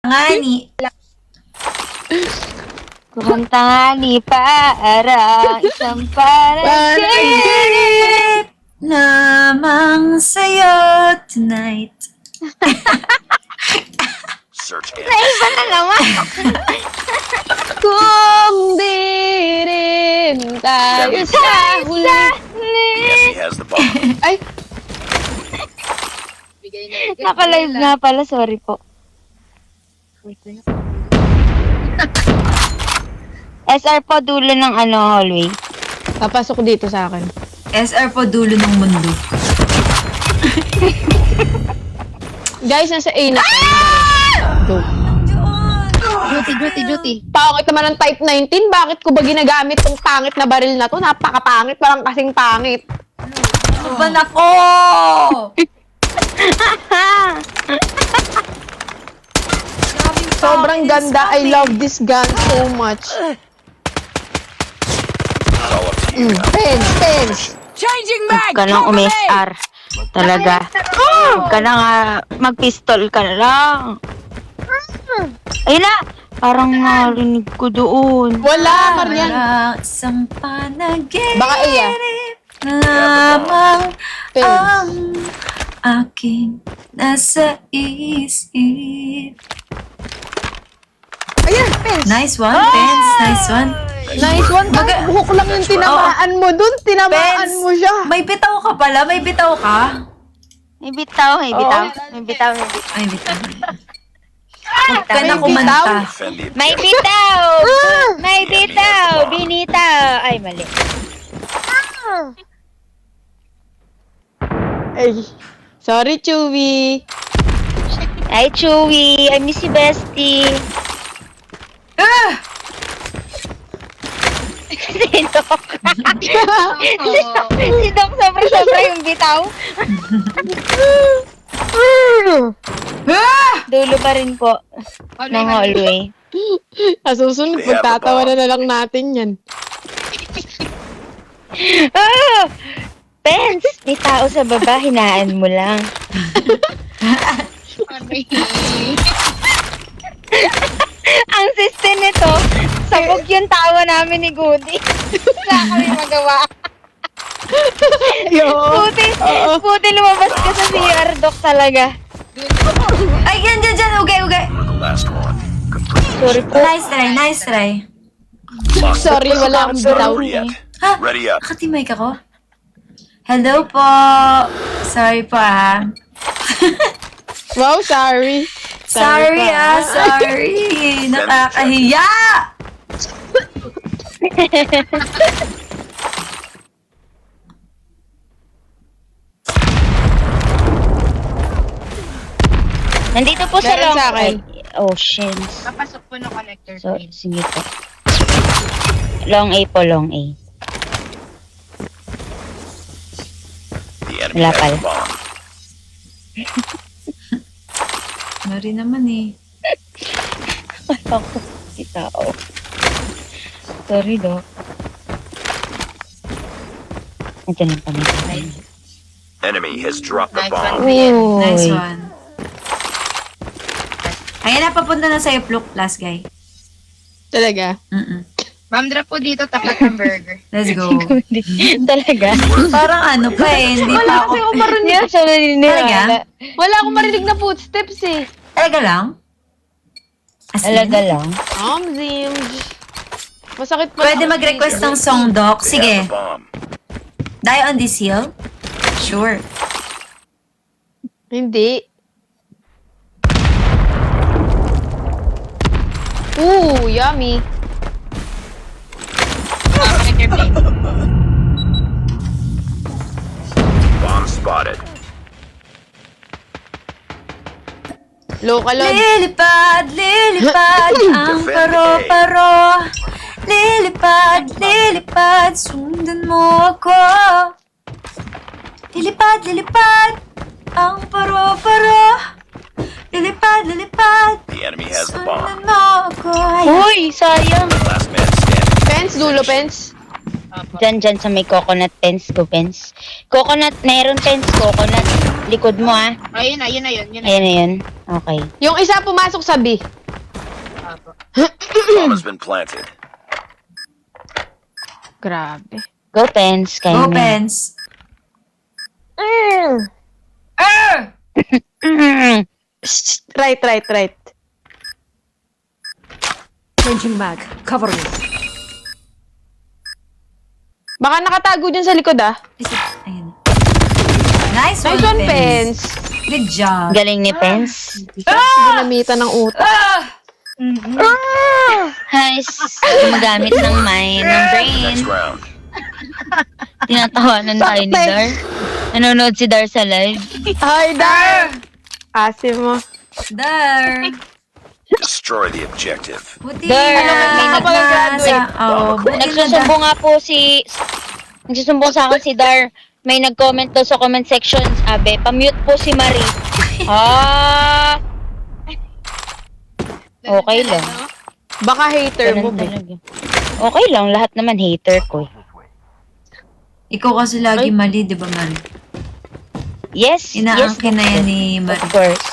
Ngani. Kumanta nga ni para isang panaginip. Lamang sa'yo tonight. Search and Naiba na naman. Kung di rin tayo sa huli. the enemy has the bomb. Ay, Naka-live nga pala, sorry po. SR po, dulo ng hallway. papasok dito sa akin. SR po dulo ng mundo. Guys, nasa A na tayo. Go. Duty. Pangit naman ng Type 19. Bakit ko ba ginagamit tong pangit na baril na to? Napakapangit. Parang kasing pangit. Ano ba nako? Sobrang ganda. I love this gun so much. It's all up to you now. Pens. Huwag ka nang umi-SR. Talaga. Huwag ka na nga, mag-pistol ka na lang. Ayun na! Parang narinig ko doon. Wala, Marian. Walang isang panaginip. Baka iya. Lamang Pens. ang aking nasa isip. Ayan, Pens. Nice one, Pens. Nice one. Nice one. Kahit buhok lang yung tinamaan mo dun. Tinamaan Pens. mo siya. May bitaw ka pala. May bitaw ka. May bitaw. Ay, bitaw. Huwag ka na May kumanta. Defend the May objective. bitaw! May bitaw! Binitaw! Ay, mali. Ay. Sorry, Chewy. Ay, Chewy! I miss you, bestie! Si Doc. Si Doc sobra-sobra yung bitaw. Dulo pa rin po ng hallway. Sa susunod, They have the pagtatawanan na lang natin yan. Ah! Pens! May tao sa baba, hinaan mo lang. Ang system nito, sabog yung tawa namin ni Goody. Wala kami magawa. Puti lumabas ka sa CR, Doc, talaga. Ay, yan. Ugay. The last one. Complete. Sorry po. Nice try. Lock the Sorry, wala akong bombs. Not bitaw. over yet. Ha? Ready up. Nakatimay ka ko? Hello po. Sorry po Wow, sorry. Sorry pa. sorry. Nakakahiya. Nandito po sa Meron long. sa akin. Oh, shins. Papasok po ng connector, So, please. sige po. Long A po, long A. The enemy Wala has pala. the bomb. Mari naman eh. Wala ko si tao. Sorry, Doc. Ito na kami. Enemy has dropped the Nice bomb. Uy. Nice one. Ayan na, papunta na sa'yo, Pluk Plus, guy. Talaga. Ma'am, drop po dito, tapat ng burger. Let's go. Talaga. Parang ano pa eh, hindi pa ako. Kasi ako marinig. Hindi ako siya naniniwala. Talaga? Wala akong marinig na footsteps eh. Talaga lang? As in? Talaga lang. Zim. Masakit pa. Pwede mag-request ng song, Doc. They Sige. have the bomb. Die on this hill? Sure. Hindi. Ooh, yummy. Connector, please. Bomb spotted. Local on. Lilipad ang Defend paro-paro. Lilipad, sundan mo ako. Lilipad ang paro-paro. Lilipad, The enemy has the bomb. sundan mo ako. Uy, sayang. Last man standing. Pens, dulo, Pens. Dyan sa may coconut pens ko, pens. Coconut, meron pens, coconut. likod mo ah. Ayun na, yun na yun. Yun na Ayan na yun. Okay. Yung isa pumasok sa B. Apo. Bomb has been planted. Grabe. Go, Pens. Kaya Go, mo yan. Pens. Ah! Right. Changing mag. Cover me. Baka nakatago dyan sa likod ah. Ayun. Nice Nice one, Pens. Good job. Galing ni Pens. Ginamitan ng utak. Guys, gumagamit ng mind, ng brain. Next round. Tinatawanan tayo ni Dar. Nanonood si Dar sa live. Ay, Dar! Asim mo. There. Destroy the objective. Buti There. na May nag-graduate. buti na Nagsusumbong nga po nagsusumbong sa akin si Dar. May nag-comment daw sa comment section, sabi, pamute po si Marie. Okay lang. Baka hater mo, Ganun be. talaga. Okay lang, lahat naman hater ko. Ikaw kasi lagi mali, di ba, man? Yes, Inaangkin na yan ni Of Marie. course.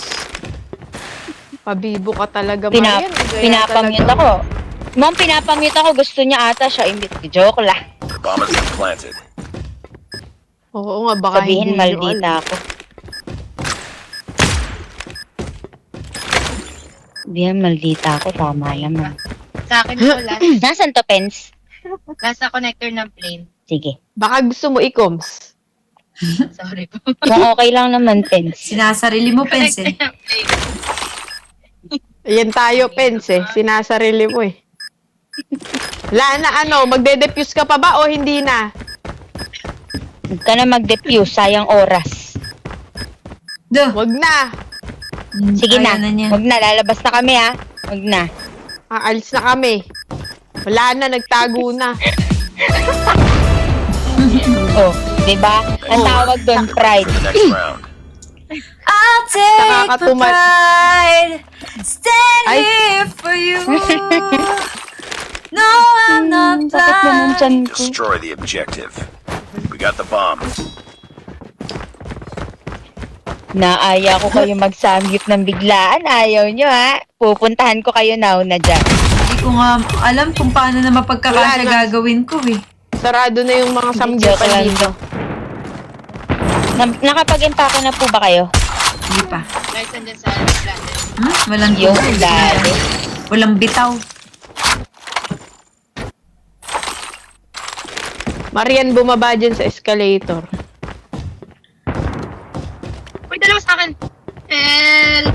Pabibo ka talaga, Marian. Pinapamute ako. Ma'am, pinapamute ako. Gusto niya ata siya. Joke lang. The bomb has been planted. Oo nga, baka Sabihin, hindi maldita ako. Sabihin, maldita ako. Tama naman. Sa akin po, Nasaan to, Pens? nasa connector ng plane. Sige. Baka gusto mo i-coms. Sorry po. Kung okay lang naman, Pens. Sinasarili mo, Pens, eh. Connector ng plane. Ayan tayo, Pens eh. Sinasarili mo eh. Wala na magde-defuse ka pa ba o hindi na? Huwag ka na mag-defuse. Sayang oras. Duh. Wag na. Sige na. Ayaw niya. Huwag na. Lalabas na kami, ha? Huwag na. Aalis na kami. Wala na, nagtago na. Oh, diba? Ang tawag doon, pride. To the next round. I'll take the Nakakatumal. pride. Stand Ay. here for you. No, I'm not Sakit na ng blind. tiyan ko. Destroy the objective. We got the bomb. Naaya ko kayo magsamgyup ng biglaan. Ayaw nyo, ha? Pupuntahan ko kayo now na dyan. Hindi ko nga alam kung paano na mapagkakasya Wala na. gagawin ko, eh. Sarado na yung mga Joke samgyupan lang. dito. Nakapag-empake na po ba kayo? Hindi pa. Guys, andyan sa planet. Walang Yung tubig. dali. Walang bitaw. Marian, bumaba dyan sa escalator. Uy, dalawa sa akin. Help!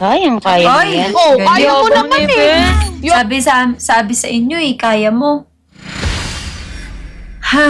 Kaya mo Ay, yan. Oh, galing. kaya mo naman eh. Sabi sa inyo, eh, kaya mo. Ha.